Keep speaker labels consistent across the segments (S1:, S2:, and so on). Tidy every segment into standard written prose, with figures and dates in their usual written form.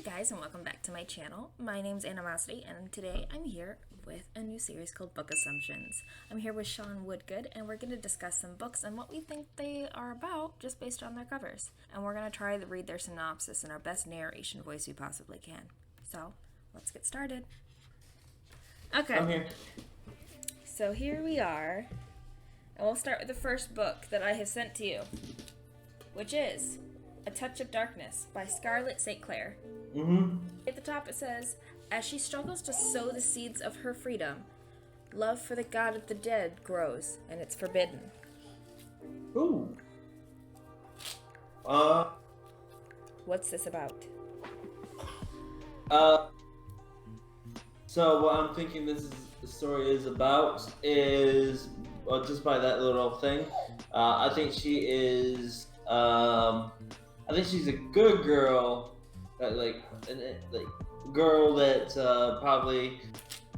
S1: guys, and welcome back to my channel. My name's Animosity, and today I'm here with a new series called Book Assumptions. I'm here with Sean Woodgood, and we're going to discuss some books and what we think they are about just based on their covers. And we're going to try to read their synopsis in our best narration voice we possibly can. So, let's get started. Okay.
S2: I'm here.
S1: So here we are, and we'll start with the first book that I have sent to you, which is A Touch of Darkness by Scarlett St. Clair. At the top it says, as she struggles to sow the seeds of her freedom, love for the god of the dead grows, and it's forbidden.
S2: Ooh.
S1: What's this about?
S2: So what I'm thinking the story is about is, well, just by that little thing, I think she is, I think she's a good girl, girl that probably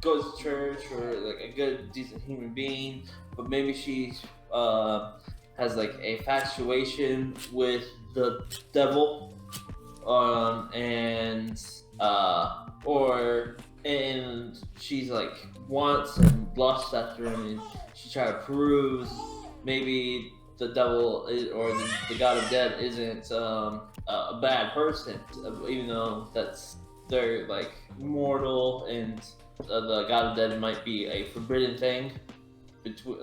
S2: goes to church or like a good, decent human being, but maybe she has like a infatuation with the devil, and she's like wants and lusts after him, and she tries to prove maybe the devil or the god of death isn't a bad person, even though they're like mortal, and the god of death might be a forbidden thing. Between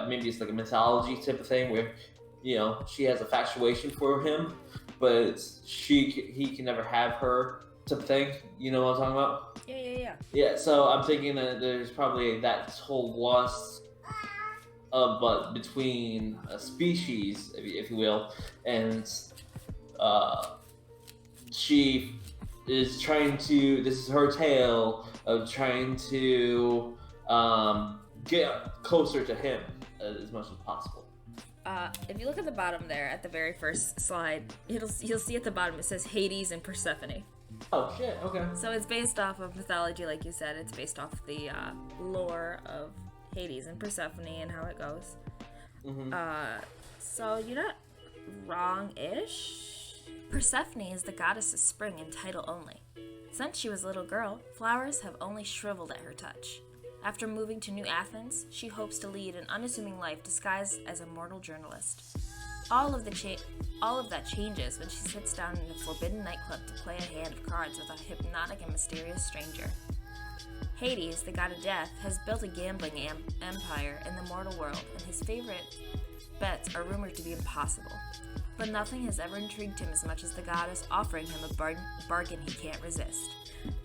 S2: maybe it's like a mythology type of thing where she has a infatuation for him, but he can never have her type of thing. You know what I'm talking about? Yeah. So I'm thinking that there's probably that whole lust but between a species, if you will, and she is trying to. This is her tale of trying to get closer to him as much as possible.
S1: If you look at the bottom there, at the very first slide, you'll see at the bottom it says Hades and Persephone.
S2: Oh shit! Okay.
S1: So it's based off of mythology, like you said. It's based off the lore of Hades and Persephone and how it goes. So you're not wrong-ish. Persephone is the goddess of spring in title only. Since she was a little girl, flowers have only shriveled at her touch. After moving to New Athens, she hopes to lead an unassuming life disguised as a mortal journalist. All of that changes when she sits down in a forbidden nightclub to play a hand of cards with a hypnotic and mysterious stranger. Hades, the god of death, has built a gambling empire in the mortal world, and his favorite bets are rumored to be impossible. But nothing has ever intrigued him as much as the goddess offering him a bargain he can't resist.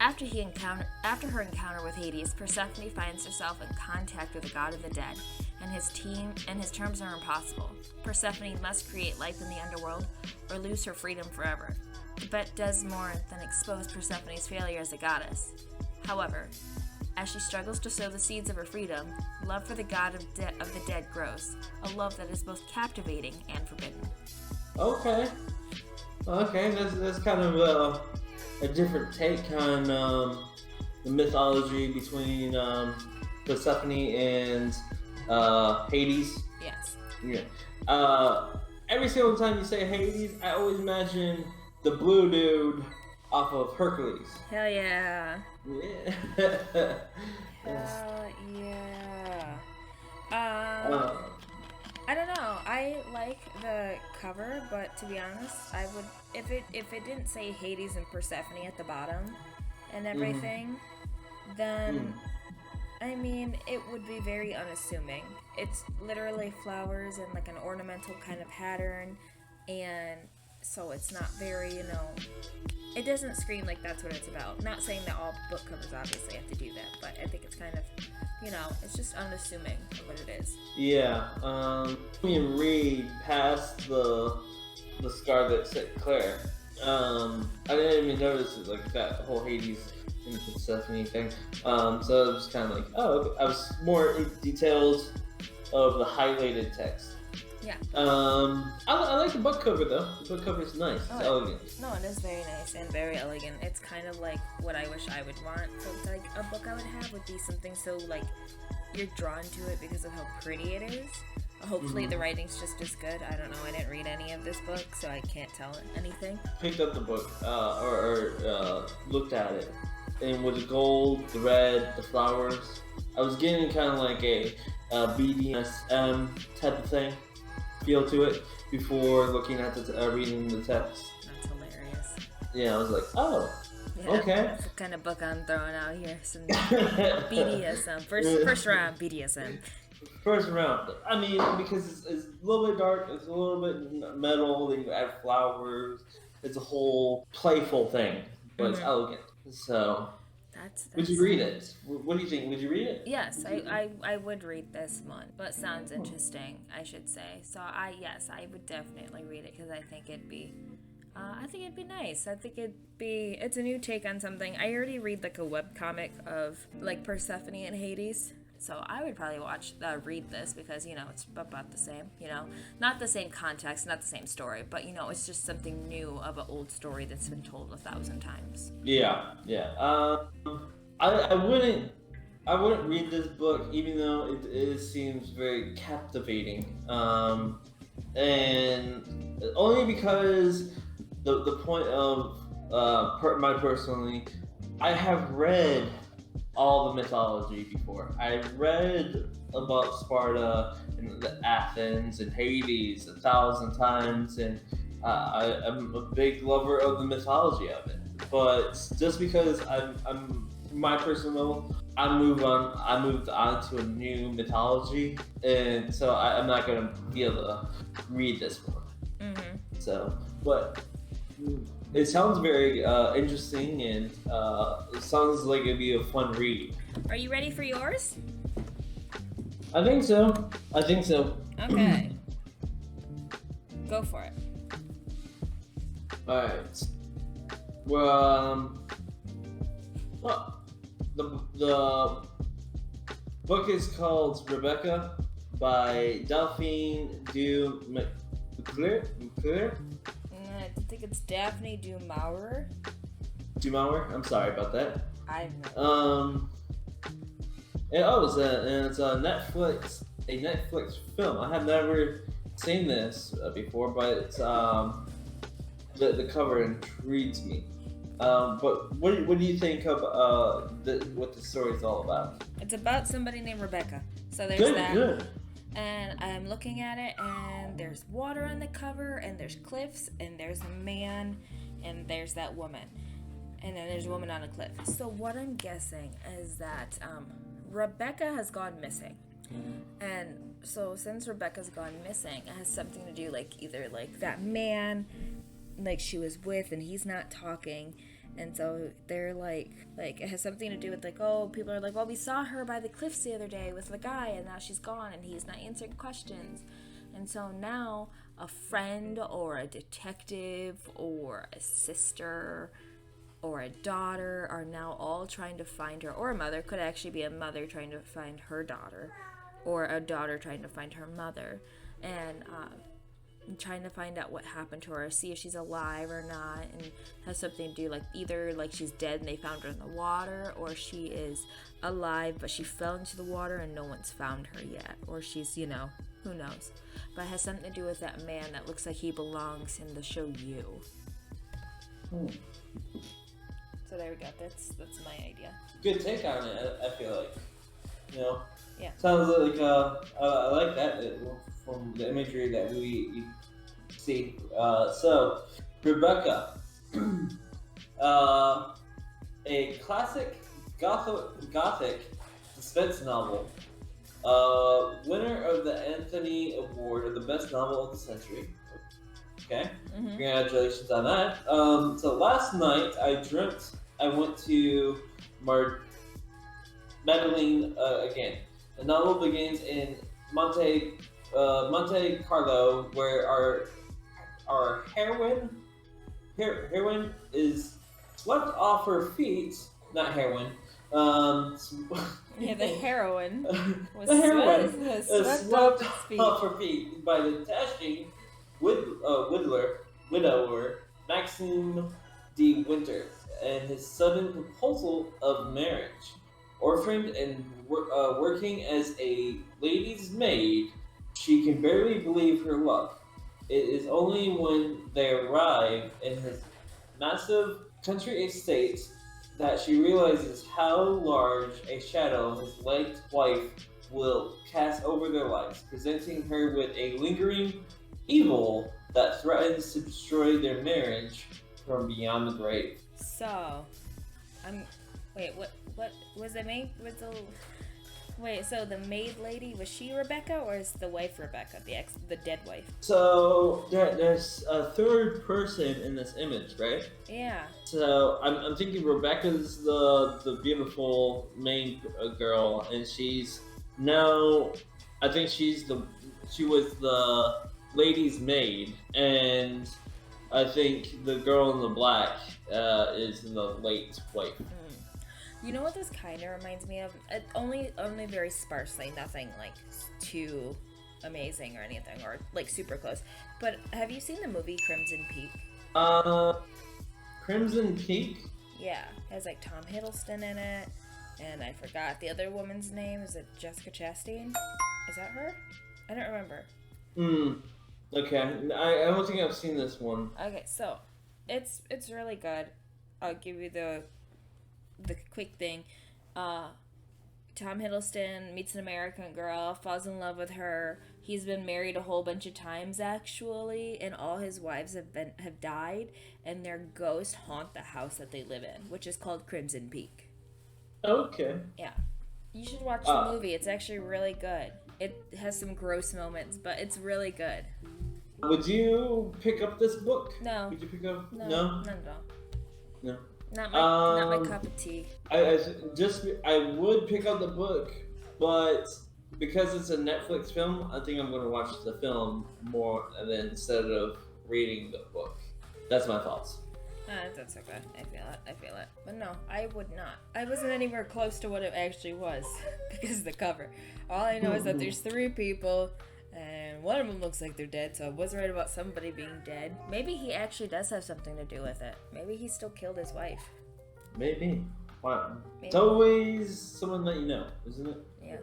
S1: After her encounter with Hades, Persephone finds herself in contact with the god of the dead, and his terms are impossible. Persephone must create life in the underworld or lose her freedom forever. The bet does more than expose Persephone's failure as a goddess. However, as she struggles to sow the seeds of her freedom, love for the god of the dead grows, a love that is both captivating and forbidden.
S2: Okay, that's kind of a different take on the mythology between Persephone and Hades.
S1: Yes.
S2: Yeah. Every single time you say Hades, I always imagine the blue dude off of Hercules.
S1: Hell yeah.
S2: Yeah.
S1: Hell yeah. I don't know. I like the cover, but to be honest, I would if it didn't say Hades and Persephone at the bottom and everything, then I mean it would be very unassuming. It's literally flowers and like an ornamental kind of pattern, and so it's not very, it doesn't scream like that's what it's about. Not saying that all book covers obviously have to do that, but I think it's kind of, it's just unassuming of what it is.
S2: Yeah. Let me read past the Scarlett St. Clair. I didn't even notice it, like that whole Hades and Persephone thing. So it was kind of like, I was more in details of the highlighted text.
S1: Yeah.
S2: I like the book cover though. The book cover is nice. It's elegant.
S1: No, it is very nice and very elegant. It's kind of like what I wish I would want. So like a book I would have would be something so like you're drawn to it because of how pretty it is, Hopefully the writing's just as good. I don't know. I didn't read any of this book, so I can't tell anything.
S2: Picked up the book, or looked at it, and with the gold, the red, the flowers, I was getting kind of like a BDSM type of thing feel to it before looking at the reading the text.
S1: That's hilarious.
S2: Yeah, I was like, oh,
S1: Yeah,
S2: okay.
S1: That's the kind of book I'm throwing out here. Some BDSM. First round BDSM.
S2: First round. I mean, because it's a little bit dark, it's a little bit metal, then you add flowers. It's a whole playful thing, but it's elegant. So,
S1: That's
S2: would you read it? What do you think? Would you read it?
S1: Yes, I would read this one, but sounds interesting, I should say. So I would definitely read it because I think it'd be nice. I think it's a new take on something. I already read like a webcomic of like Persephone and Hades. So I would probably read this because, it's about the same, not the same context, not the same story, but, it's just something new of an old story that's been told 1,000 times.
S2: Yeah. I wouldn't read this book even though it seems very captivating. And only because the point of I have read all the mythology before. I read about Sparta and Athens and Hades 1,000 times, and I'm a big lover of the mythology of it. But just because I'm my personal, I moved on to a new mythology, and so I'm not gonna be able to read this one. So, but it sounds very interesting, and it sounds like it'd be a fun read.
S1: Are you ready for yours?
S2: I think so.
S1: Okay. Go for it.
S2: Alright. Well, the book is called Rebecca by Delphine du MacLeod.
S1: I think it's Daphne du Maurier.
S2: I'm sorry about that.
S1: I know.
S2: It's a Netflix film. I have never seen this before, but it's, the cover intrigues me. But what do you think of what the story's all about?
S1: It's about somebody named Rebecca. So there's that.
S2: Good.
S1: And I'm looking at it, and there's water on the cover, and there's cliffs, and there's a man, and there's that woman. And then there's a woman on a cliff. So what I'm guessing is that Rebecca has gone missing. And so since Rebecca's gone missing, it has something to do either that man she was with and he's not talking. And so they're it has something to do with people are well, we saw her by the cliffs the other day with the guy, and now she's gone and he's not answering questions. And so now a friend or a detective or a sister or a daughter are now all trying to find her, or a mother, could actually be a mother trying to find her daughter, or a daughter trying to find her mother, and trying to find out what happened to her, see if she's alive or not, and has something to do either she's dead and they found her in the water, or she is alive but she fell into the water and no one's found her yet, or she's who knows. But it has something to do with that man that looks like he belongs in the show You. So there we go. That's my idea.
S2: Good take on it. I feel like,
S1: Yeah.
S2: Sounds like I like that from the imagery that we see. So Rebecca, a classic gothic suspense novel, winner of the Anthony Award of the best novel of the century. Okay, Congratulations on that. So last night I went to Magdalene again. The novel begins in Monte Carlo, where our heroine is swept off her feet. Not heroin.
S1: Yeah, the heroine was
S2: swept
S1: off its feet.
S2: off her feet by the dashing widower Maxime de Winter and his sudden proposal of marriage. Orphaned and working as a lady's maid, She can barely believe her luck. It is only when they arrive in his massive country estate that she realizes how large a shadow his late wife will cast over their lives, presenting her with a lingering evil that threatens to destroy their marriage from beyond the grave.
S1: So, I'm. Wait, what was the maid? Was the. Wait, so the maid lady, was she Rebecca or is the wife Rebecca, the dead wife?
S2: So there's a third person in this image, right?
S1: Yeah.
S2: So I'm thinking Rebecca's the beautiful main girl, and she's now I think she was the lady's maid, and I think the girl in the black is the late wife.
S1: You know what this kind of reminds me of? Only very sparsely, nothing like too amazing or anything, or like super close. But have you seen the movie Crimson Peak?
S2: Crimson Peak?
S1: Yeah, it has like Tom Hiddleston in it, and I forgot the other woman's name. Is it Jessica Chastain? Is that her? I don't remember.
S2: Okay, I don't think I've seen this one.
S1: Okay, so it's really good. I'll give you the quick thing. Tom Hiddleston meets an American girl, falls in love with her. He's been married a whole bunch of times actually, and all his wives have died, and their ghosts haunt the house that they live in, which is called Crimson Peak.
S2: Okay.
S1: Yeah. You should watch the movie. It's actually really good. It has some gross moments, but it's really good.
S2: Would you pick up this book?
S1: No.
S2: Would you pick up?
S1: No. Not at all.
S2: No.
S1: Not my cup of tea.
S2: I would pick up the book, but because it's a Netflix film, I think I'm going to watch the film more than instead of reading the book. That's my thoughts.
S1: That's okay. I feel it. But no, I would not. I wasn't anywhere close to what it actually was because of the cover. All I know is that there's 3 people, and one of them looks like they're dead, so I was right about somebody being dead. Maybe he actually does have something to do with it. Maybe he still killed his wife.
S2: Maybe. Wow.
S1: Maybe.
S2: It's always someone that you know, isn't it?
S1: Yeah.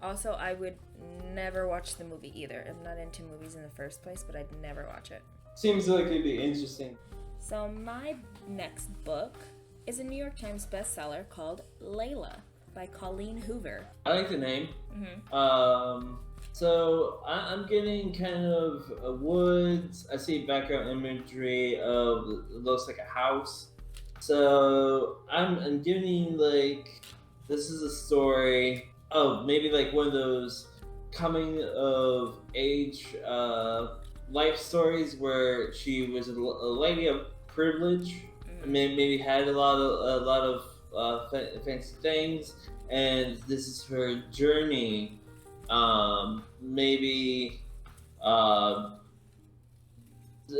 S1: Also, I would never watch the movie either. I'm not into movies in the first place, but I'd never watch it.
S2: Seems like it'd be interesting.
S1: So my next book is a New York Times bestseller called Layla by Colleen Hoover.
S2: I like the name. So I'm getting kind of a woods. I see background imagery of it looks like a house. So I'm getting like this is a story of maybe like one of those coming of age life stories where she was a lady of privilege, and maybe had a lot of fancy things, and this is her journey. Maybe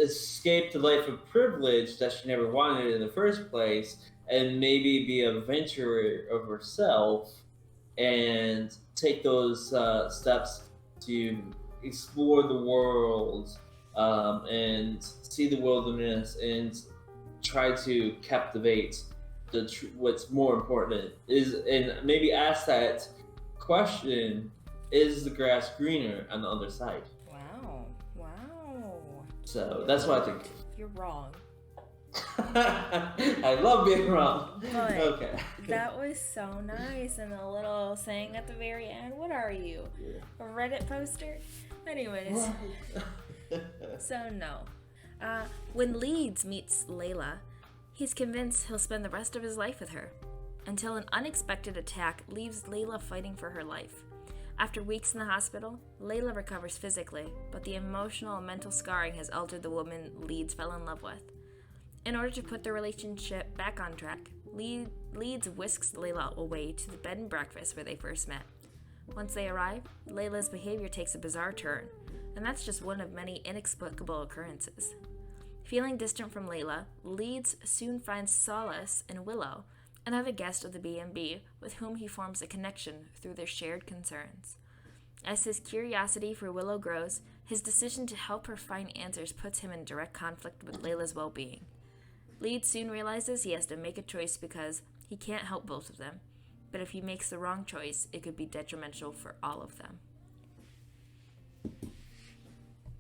S2: escape the life of privilege that she never wanted in the first place, and maybe be a venturer of herself and take those steps to explore the world and see the wilderness and try to captivate what's more important is, and maybe ask that question: is the grass greener on the other side?
S1: Wow.
S2: So that's what I think.
S1: You're wrong.
S2: I love being wrong.
S1: But
S2: okay.
S1: That was so nice, and a little saying at the very end, what are you? A Reddit poster? Anyways. So no. When Leeds meets Layla, he's convinced he'll spend the rest of his life with her, until an unexpected attack leaves Layla fighting for her life. After weeks in the hospital, Layla recovers physically, but the emotional and mental scarring has altered the woman Leeds fell in love with. In order to put their relationship back on track, Leeds whisks Layla away to the bed and breakfast where they first met. Once they arrive, Layla's behavior takes a bizarre turn, and that's just one of many inexplicable occurrences. Feeling distant from Layla, Leeds soon finds solace in Willow, another guest of the B&B with whom he forms a connection through their shared concerns. As his curiosity for Willow grows, his decision to help her find answers puts him in direct conflict with Layla's well-being. Leeds soon realizes he has to make a choice because he can't help both of them, but if he makes the wrong choice, it could be detrimental for all of them.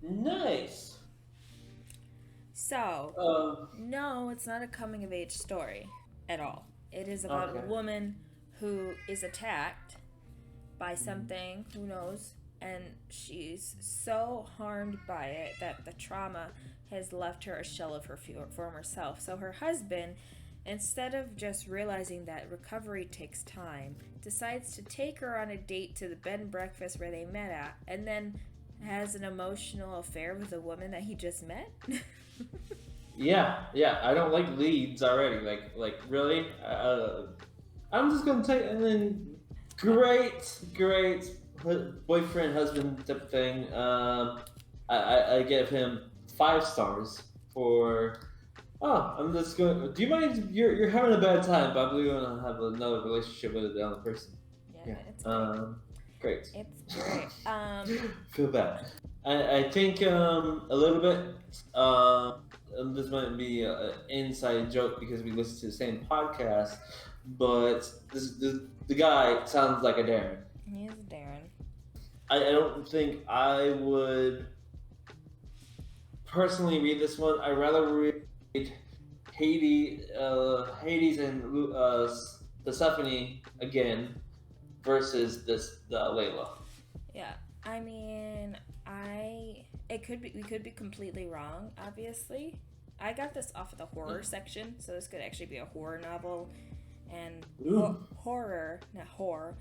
S2: Nice.
S1: So,
S2: Uh,
S1: no, it's not a coming of age story at all. It is about
S2: okay.
S1: a woman who is attacked by something, who knows, and she's so harmed by it that the trauma has left her a shell of her former self. So her husband, instead of just realizing that recovery takes time, decides to take her on a date to the bed and breakfast where they met at, and then has an emotional affair with a woman that he just met.
S2: Yeah, yeah. I don't like leads already. Really. I'm just gonna take and then great boyfriend husband type thing. I give him 5 stars for. Oh, I'm just going. Do you mind? You're having a bad time, but I'm gonna have another relationship with the other person.
S1: Yeah, it's great.
S2: Great.
S1: It's great.
S2: Feel bad. I think a little bit. This might be an inside joke because we listen to the same podcast, but the guy sounds like a Darren.
S1: He is Darren.
S2: I don't think I would personally read this one. I'd rather read Hades and Persephone again versus the Layla.
S1: Yeah, I mean, we could be completely wrong, obviously. I got this off of the horror section, so this could actually be a horror novel, and horror, not horror.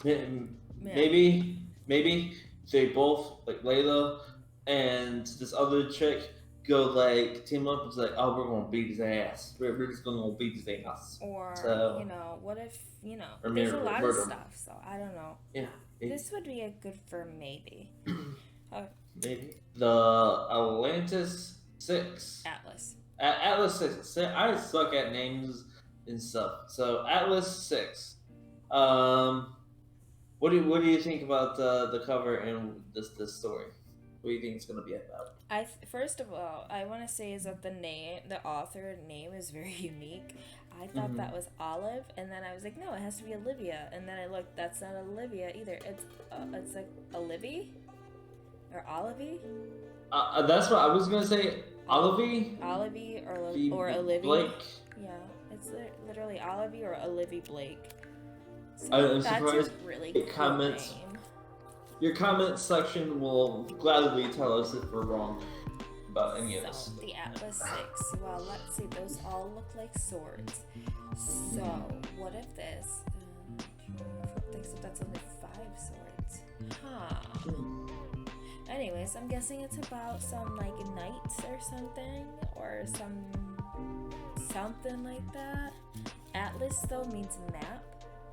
S2: Maybe they both like Layla and this other chick go like team up. It's like, oh, we're gonna beat his ass. We're just gonna beat his ass.
S1: Or what if
S2: or
S1: there's a lot
S2: murder.
S1: of stuff. So I don't know.
S2: Yeah, maybe.
S1: This would be a good for maybe.
S2: Maybe the Atlantis 6.
S1: Atlas.
S2: Atlas 6. I suck at names and stuff. So Atlas 6. What do you think about the cover and this story? What do you think it's gonna be about?
S1: First of all, I want to say is that the author name is very unique. I thought that was Olive, and then I was like, no, it has to be Olivia. And then I looked, that's not Olivia either. It's like Olivia or Olivie.
S2: That's what I was gonna say. Olivie
S1: or Olivia
S2: Blake.
S1: Yeah, it's literally Olivia or Olivia Blake. So
S2: I'm
S1: that's
S2: surprised.
S1: a really cool name.
S2: Your comment section will gladly tell us if we're wrong about any of this.
S1: The Atlas 6. Well, let's see. Those all look like swords. So, what if this? Except that's only 5 swords. Huh. Anyways, I'm guessing it's about some like knights or something, or something like that. Atlas though means map,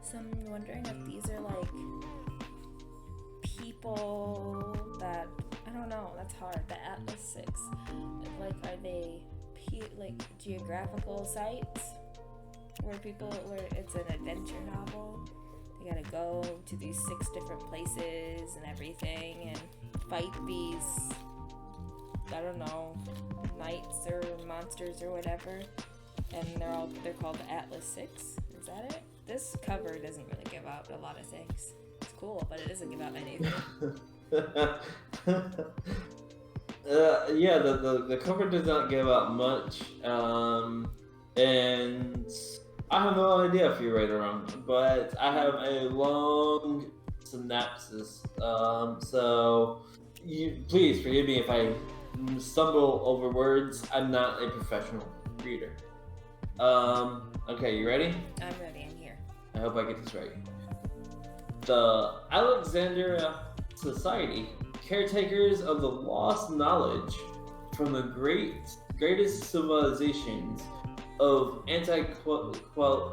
S1: so I'm wondering if these are like people that I don't know. That's hard. The Atlas 6, like, are they like geographical sites where it's an adventure novel? They gotta go to these 6 different places and everything and fight these, I don't know, knights or monsters or whatever, and they're called the Atlas 6. Is that it? This cover doesn't really give out a lot of things. It's cool, but it doesn't give out anything.
S2: Yeah, the cover does not give out much, and I have no idea if you're right or wrong, but I have a long synopsis, so you please forgive me if I stumble over words. I'm not a professional reader. Okay, you ready?
S1: I'm ready. I'm here.
S2: I hope I get this right. The Alexandria Society, caretakers of the lost knowledge from the greatest civilizations of antiquity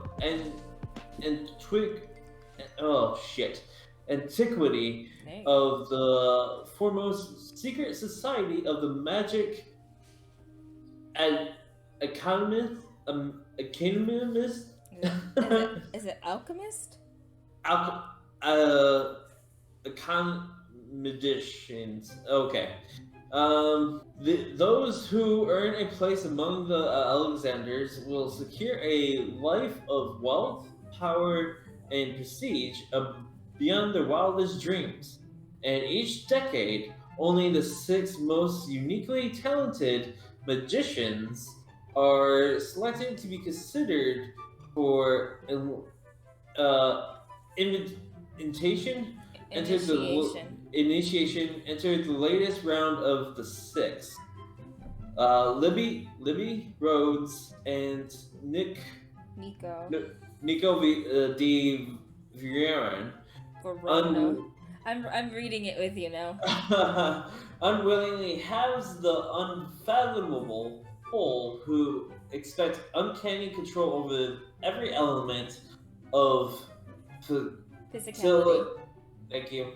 S2: of the foremost secret society of the magic economist.
S1: Is it alchemist?
S2: Magicians. Okay. Those who earn a place among the Alexanders will secure a life of wealth, power, and prestige beyond their wildest dreams. and each decade, only the 6 most uniquely talented magicians are selected to be considered for uh, invitation
S1: Initiation.
S2: initiation entered the latest round of the 6. Libby Rhodes and
S1: Nico.
S2: Nico D. Vieran
S1: Verona. I'm reading it with you now.
S2: unwillingly has the unfathomable Pole who expects uncanny control over every element of
S1: Physicality.
S2: thank you.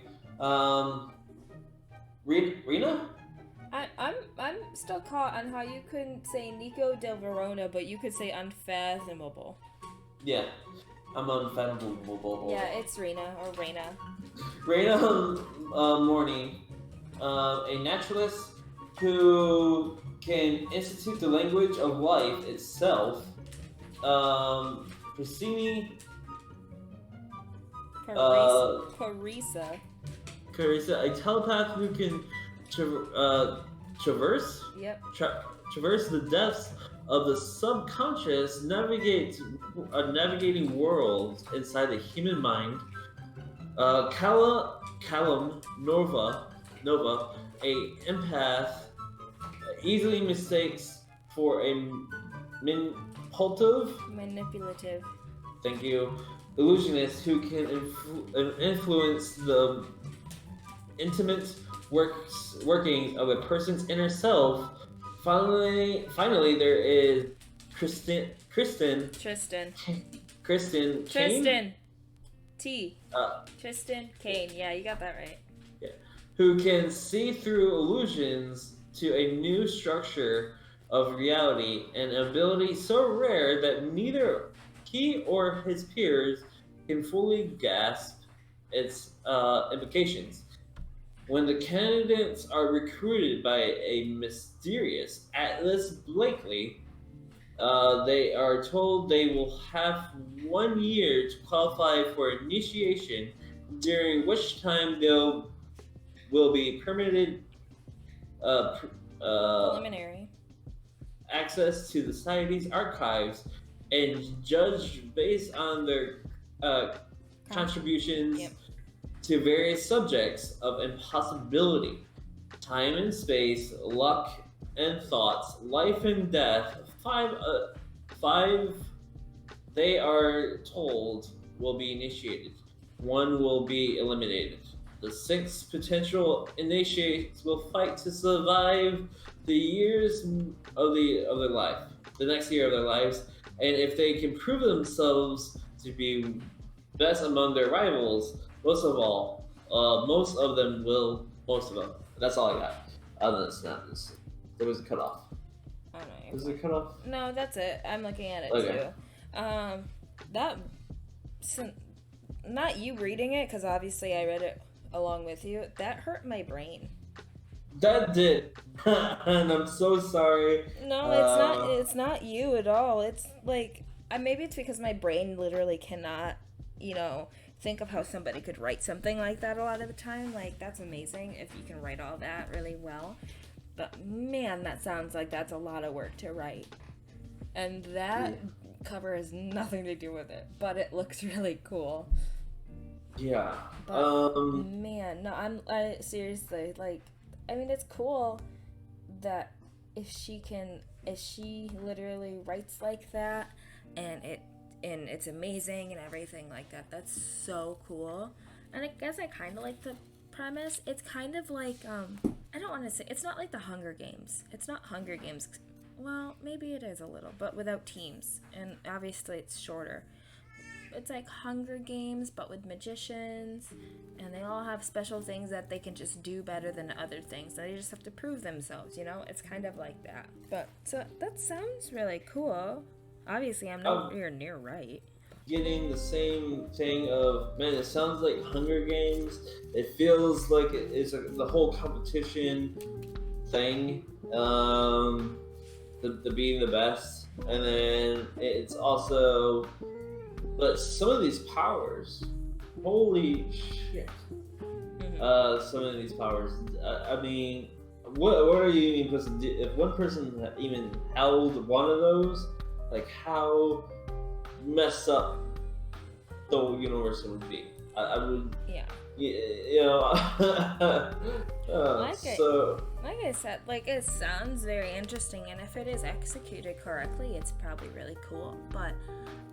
S2: Rena?
S1: I'm still caught on how you couldn't say Nico del Verona, but you could say unfathomable.
S2: Yeah, I'm unfathomable.
S1: Yeah, it's Rena or Rena.
S2: Rena Morning, a naturalist who can institute the language of life itself. Cassini,
S1: Carissa.
S2: Carissa, a telepath who can traverse the depths of the subconscious, navigating worlds inside the human mind. Callum Nova, a empath, easily mistakes for a
S1: manipulative.
S2: Thank you. Illusionist who can influence the intimate workings of a person's inner self. Finally, there is Tristan.
S1: Tristan Kane. Yeah, you got that right.
S2: Yeah. Who can see through illusions to a new structure of reality, an ability so rare that neither he or his peers can fully grasp its implications. When the candidates are recruited by a mysterious Atlas Blakely, they are told they will have 1 year to qualify for initiation, during which time they'll will be permitted
S1: preliminary
S2: access to the Society's archives and judged based on their contributions to various subjects of impossibility, time and space, luck and thoughts, life and death. Five they are told will be initiated. 1 will be eliminated. The 6 potential initiates will fight to survive the years of their life, the next year of their lives, and if they can prove themselves to be best among their rivals, most of them. That's all I got. Other than synopsis, there was a cutoff.
S1: Oh no.
S2: Was there a cutoff?
S1: No, that's it. I'm looking at it
S2: Okay.
S1: too. Not you reading it, because obviously I read it along with you. That hurt my brain.
S2: That did, and I'm so sorry.
S1: No, it's not. It's not you at all. It's like maybe it's because my brain literally cannot, think of how somebody could write something like that a lot of the time. Like, that's amazing if you can write all that really well. But man, that sounds like that's a lot of work to write. And that cover has nothing to do with it, but it looks really cool.
S2: Yeah.
S1: But man, no, I seriously, it's cool that if she literally writes like that, and it's amazing and everything like that. That's so cool. And I guess I kind of like the premise. It's kind of like I don't want to say, it's not like the Hunger Games. It's not Hunger Games. Well, maybe it is a little, but without teams, and obviously it's shorter. It's like Hunger Games, but with magicians, and they all have special things that they can just do better than other things. They just have to prove themselves, It's kind of like that. But, so, that sounds really cool. Obviously, I'm nowhere near right.
S2: Getting the same thing of, man, it sounds like Hunger Games. It feels like it's the whole competition thing, the being the best. And then it's also, but some of these powers, holy shit. some of these powers. I mean, what are you even supposed to do? If one person even held one of those, like how messed up the universe would be. I would.
S1: Yeah.
S2: You know.
S1: Like I said, like it sounds very interesting, and if it is executed correctly, it's probably really cool. But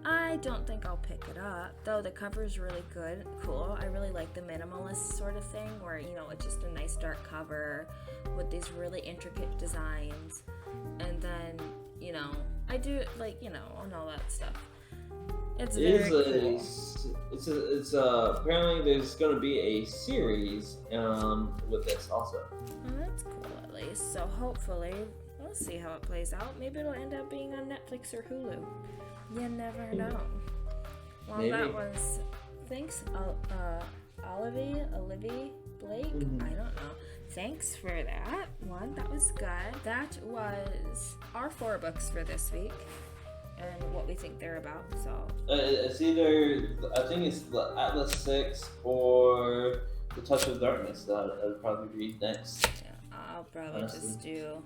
S1: I don't think I'll pick it up. Though the cover is really cool. I really like the minimalist sort of thing, where it's just a nice dark cover with these really intricate designs, and then I do like and all that stuff. It's very cool.
S2: It's apparently there's gonna be a series with this also.
S1: Oh, that's cool at least. So hopefully we'll see how it plays out. Maybe it'll end up being on Netflix or Hulu. You never know. Well,
S2: Maybe.
S1: that was thanks, Olivia Blake. I don't know. Thanks for that one. That was good. That was our 4 books for this week. And what we think they're about. So
S2: it's either I think it's the Atlas 6 or the Touch of Darkness that I'd probably read next.
S1: Yeah, I'll probably just do.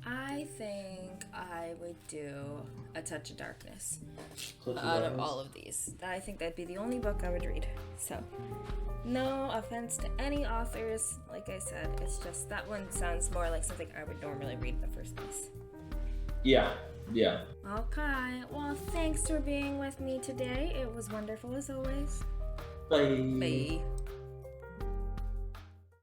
S1: I think I would do A Touch of Darkness out of all of these. I think that'd be the only book I would read. So no offense to any authors, like I said, it's just that one sounds more like something I would normally read in the first place.
S2: Yeah.
S1: Okay, well, thanks for being with me today. It was wonderful as always.
S2: Bye.
S1: Bye.